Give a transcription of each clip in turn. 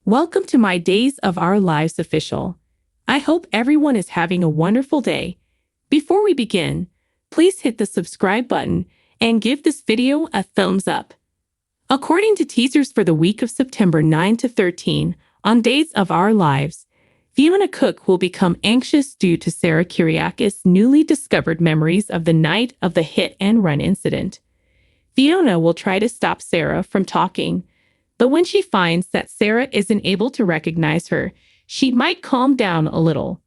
Welcome to my Days of Our Lives official. I hope everyone is having a wonderful day. Before we begin, please hit the subscribe button and give this video a thumbs up. According to teasers for the week of September 9 to 13, on Days of Our Lives, Fiona Cook will become anxious due to Sarah Kyriakis' newly discovered memories of the night of the hit-and-run incident. Fiona will try to stop Sarah from talking, but when she finds that Sarah isn't able to recognize her, she might calm down a little.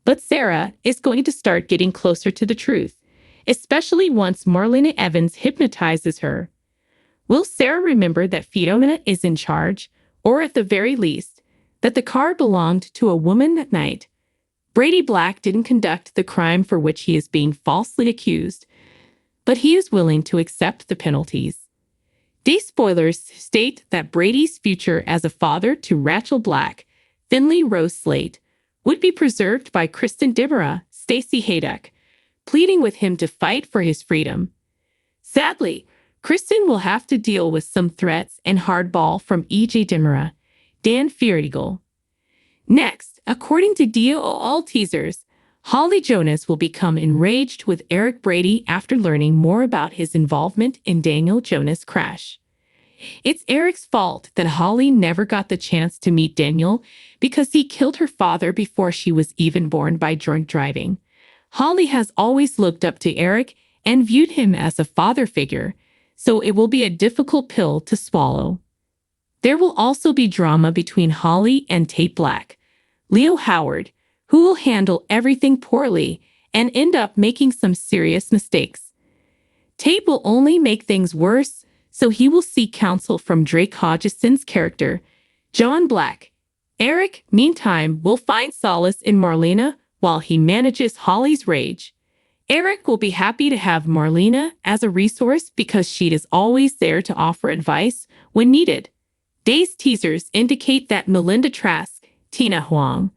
But Sarah is going to start getting closer to the truth, especially once Marlena Evans hypnotizes her. Will Sarah remember that Fiona is in charge, or at the very least, that the car belonged to a woman that night? Brady Black didn't conduct the crime for which he is being falsely accused, but he is willing to accept the penalties. Day spoilers state that Brady's future as a father to Rachel Black, Finley Rose Slate, would be preserved by Kristen Dimera, Stacey Haydock, pleading with him to fight for his freedom. Sadly, Kristen will have to deal with some threats and hardball from E.J. Dimera, Dan Fierigel. Next, according to DOL teasers, Holly Jonas will become enraged with Eric Brady after learning more about his involvement in Daniel Jonas' crash. It's Eric's fault that Holly never got the chance to meet Daniel because he killed her father before she was even born by drunk driving. Holly has always looked up to Eric and viewed him as a father figure, so it will be a difficult pill to swallow. There will also be drama between Holly and Tate Black, Leo Howard, who will handle everything poorly and end up making some serious mistakes. Tate will only make things worse, so he will seek counsel from Drake Hodgson's character, John Black. Eric, meantime, will find solace in Marlena while he manages Holly's rage. Eric will be happy to have Marlena as a resource because she is always there to offer advice when needed. Day's teasers indicate that Melinda Trask, Tina Huang,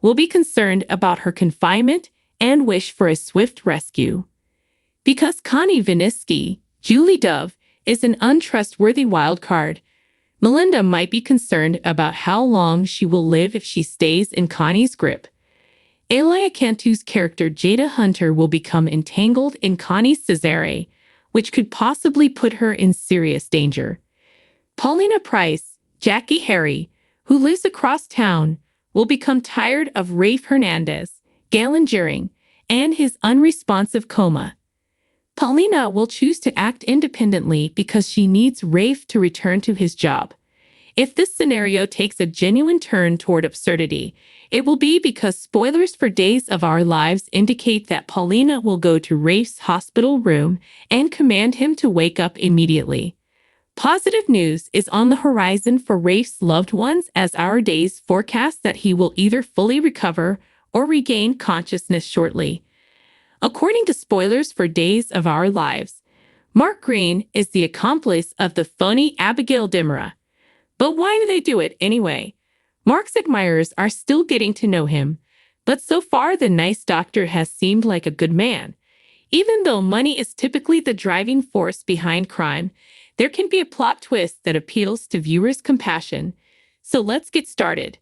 will be concerned about her confinement and wish for a swift rescue. Because Connie Viniski, Julie Dove, is an untrustworthy wild card, Melinda might be concerned about how long she will live if she stays in Connie's grip. Elia Cantu's character Jada Hunter will become entangled in Connie's Cesare, which could possibly put her in serious danger. Paulina Price, Jackie Harry, who lives across town, will become tired of Rafe Hernandez, Galen Gering, and his unresponsive coma. Paulina will choose to act independently because she needs Rafe to return to his job. If this scenario takes a genuine turn toward absurdity, it will be because spoilers for Days of Our Lives indicate that Paulina will go to Rafe's hospital room and command him to wake up immediately. Positive news is on the horizon for Rafe's loved ones as Our Days forecast that he will either fully recover or regain consciousness shortly. According to spoilers for Days of Our Lives, Mark Green is the accomplice of the phony Abigail Dimera. But why do they do it anyway? Mark's admirers are still getting to know him, but so far the nice doctor has seemed like a good man. Even though money is typically the driving force behind crime, there can be a plot twist that appeals to viewers' compassion. So let's get started.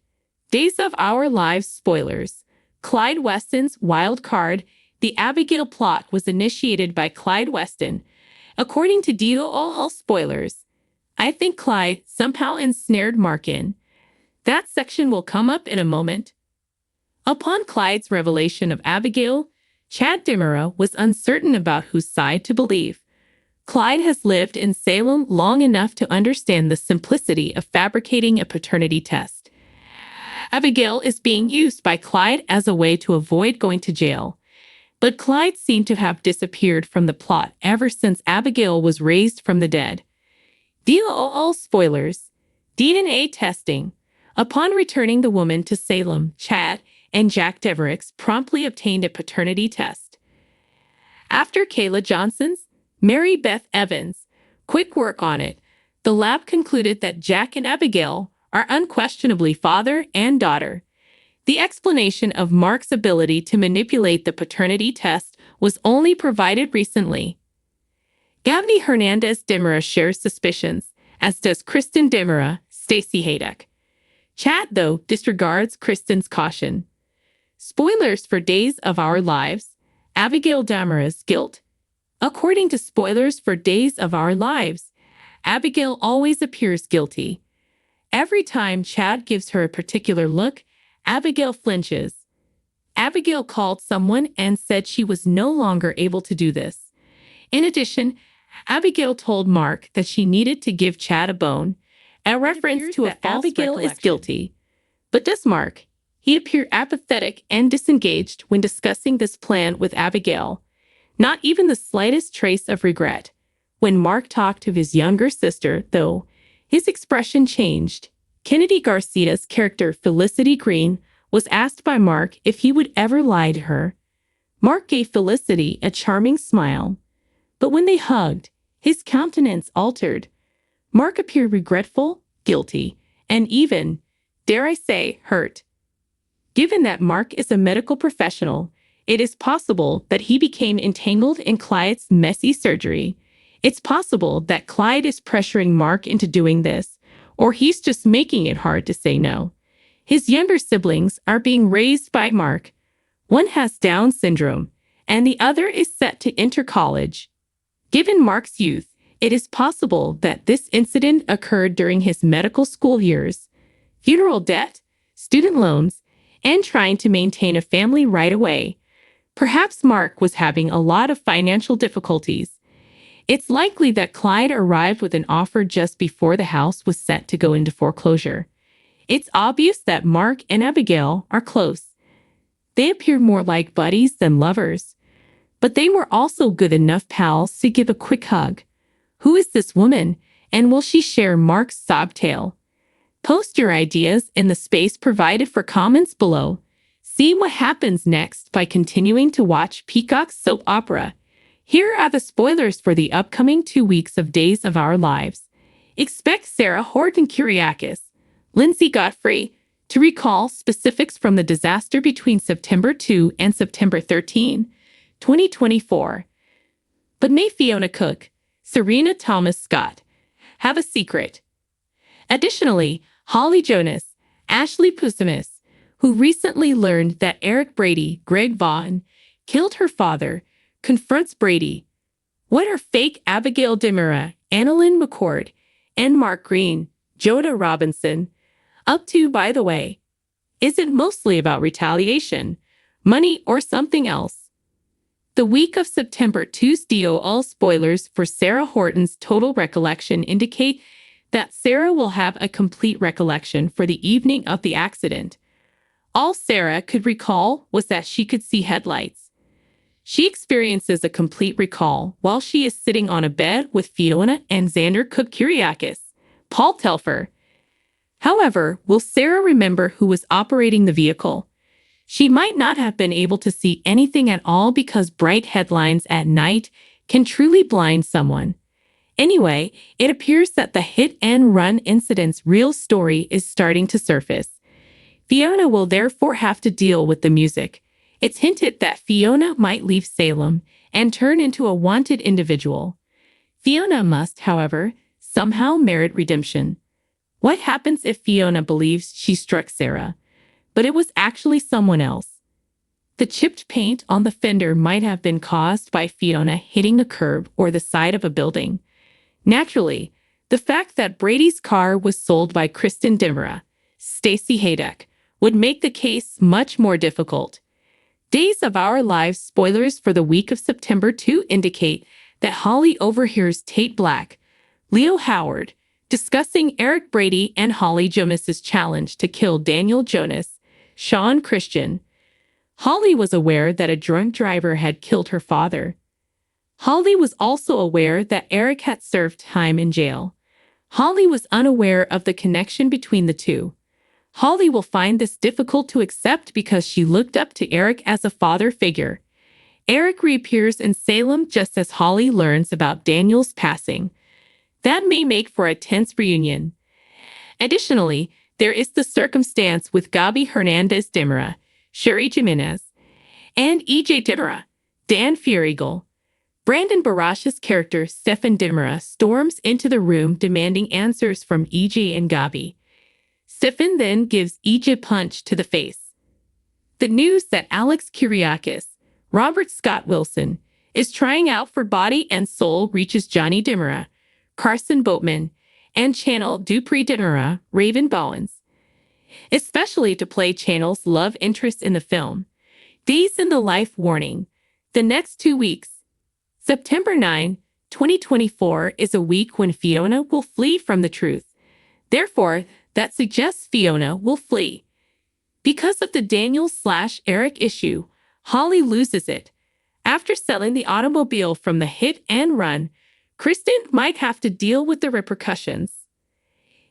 Days of Our Lives spoilers. Clyde Weston's wild card. The Abigail plot was initiated by Clyde Weston. According to DOL spoilers, I think Clyde somehow ensnared Markin. That section will come up in a moment. Upon Clyde's revelation of Abigail, Chad Dimera was uncertain about whose side to believe. Clyde has lived in Salem long enough to understand the simplicity of fabricating a paternity test. Abigail is being used by Clyde as a way to avoid going to jail. But Clyde seemed to have disappeared from the plot ever since Abigail was raised from the dead. DOL spoilers. DNA testing. Upon returning the woman to Salem, Chad and Jack Devereux promptly obtained a paternity test. After Kayla Johnson's Mary Beth Evans' quick work on it, the lab concluded that Jack and Abigail are unquestionably father and daughter. The explanation of Mark's ability to manipulate the paternity test was only provided recently. Gabby Hernandez Dimera shares suspicions, as does Kristen Dimera, Stacey Haydock. Chad, though, disregards Kristen's caution. Spoilers for Days of Our Lives. Abigail Damara's guilt. According to spoilers for Days of Our Lives, Abigail always appears guilty. Every time Chad gives her a particular look, Abigail flinches. Abigail called someone and said she was no longer able to do this. In addition, Abigail told Mark that she needed to give Chad a bone, a reference to a false Abigail is guilty. But does Mark? He appeared apathetic and disengaged when discussing this plan with Abigail. Not even the slightest trace of regret. When Mark talked to his younger sister, though, his expression changed. Kennedy Garcia's character Felicity Green was asked by Mark if he would ever lie to her. Mark gave Felicity a charming smile. But when they hugged, his countenance altered. Mark appeared regretful, guilty, and even, dare I say, hurt. Given that Mark is a medical professional, it is possible that he became entangled in Clyde's messy surgery. It's possible that Clyde is pressuring Mark into doing this, or he's just making it hard to say no. His younger siblings are being raised by Mark. One has Down syndrome, and the other is set to enter college. Given Mark's youth, it is possible that this incident occurred during his medical school years. Funeral debt, student loans, and trying to maintain a family right away. Perhaps Mark was having a lot of financial difficulties. It's likely that Clyde arrived with an offer just before the house was set to go into foreclosure. It's obvious that Mark and Abigail are close. They appear more like buddies than lovers. But they were also good enough pals to give a quick hug. Who is this woman, and will she share Mark's sob tale? Post your ideas in the space provided for comments below. See what happens next by continuing to watch Peacock's soap opera. Here are the spoilers for the upcoming 2 weeks of Days of Our Lives. Expect Sarah Horton Kyriakis, Lindsay Godfrey, to recall specifics from the disaster between September 2 and September 13, 2024. But may Fiona Cook, Serena Thomas Scott, have a secret. Additionally, Holly Jonas, Ashley Pusimus, who recently learned that Eric Brady, Greg Vaughn, killed her father, confronts Brady. What are fake Abigail Dimura, Annalyn McCord, and Mark Green, Joda Robinson, up to, by the way? Is it mostly about retaliation, money, or something else? The week of September 2's DOL spoilers for Sarah Horton's total recollection indicate that Sarah will have a complete recollection for the evening of the accident. All Sarah could recall was that she could see headlights. She experiences a complete recall while she is sitting on a bed with Fiona and Xander Cook Kyriakis, Paul Telfer. However, will Sarah remember who was operating the vehicle? She might not have been able to see anything at all because bright headlines at night can truly blind someone. Anyway, it appears that the hit-and-run incident's real story is starting to surface. Fiona will therefore have to deal with the music. It's hinted that Fiona might leave Salem and turn into a wanted individual. Fiona must, however, somehow merit redemption. What happens if Fiona believes she struck Sarah, but it was actually someone else? The chipped paint on the fender might have been caused by Fiona hitting a curb or the side of a building. Naturally, the fact that Brady's car was sold by Kristen Dimura, Stacey Haydock, would make the case much more difficult. Days of Our Lives spoilers for the week of September 2 indicate that Holly overhears Tate Black, Leo Howard, discussing Eric Brady and Holly Jonas's challenge to kill Daniel Jonas, Sean Christian. Holly was aware that a drunk driver had killed her father. Holly was also aware that Eric had served time in jail. Holly was unaware of the connection between the two. Holly will find this difficult to accept because she looked up to Eric as a father figure. Eric reappears in Salem just as Holly learns about Daniel's passing. That may make for a tense reunion. Additionally, there is the circumstance with Gabi Hernandez Dimura, Sherry Jimenez, and E.J. Dimura, Dan Fierigel. Brandon Barash's character Stefan Dimura storms into the room demanding answers from E.J. and Gabi. Stefan then gives each a punch to the face. The news that Alex Kyriakis, Robert Scott Wilson, is trying out for Body and Soul reaches Johnny Dimura, Carson Boatman, and Channel Dupree Dinura, Raven Bowens, especially to play Channel's love interest in the film. Days in the Life warning. The next 2 weeks, September 9, 2024, is a week when Fiona will flee from the truth. Therefore, that suggests Fiona will flee. Because of the Daniel/Eric issue, Holly loses it. After selling the automobile from the hit and run, Kristen might have to deal with the repercussions.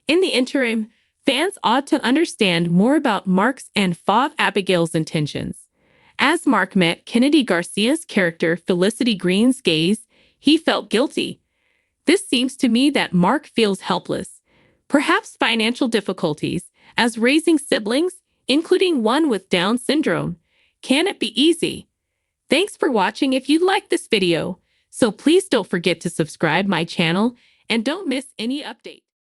In the interim, fans ought to understand more about Mark's and Fauve Abigail's intentions. As Mark met Kennedy Garcia's character Felicity Green's gaze, he felt guilty. This seems to me that Mark feels helpless, perhaps financial difficulties, as raising siblings, including one with Down syndrome. Can it be easy? Thanks for watching. If you liked this video, so please don't forget to subscribe my channel and don't miss any update.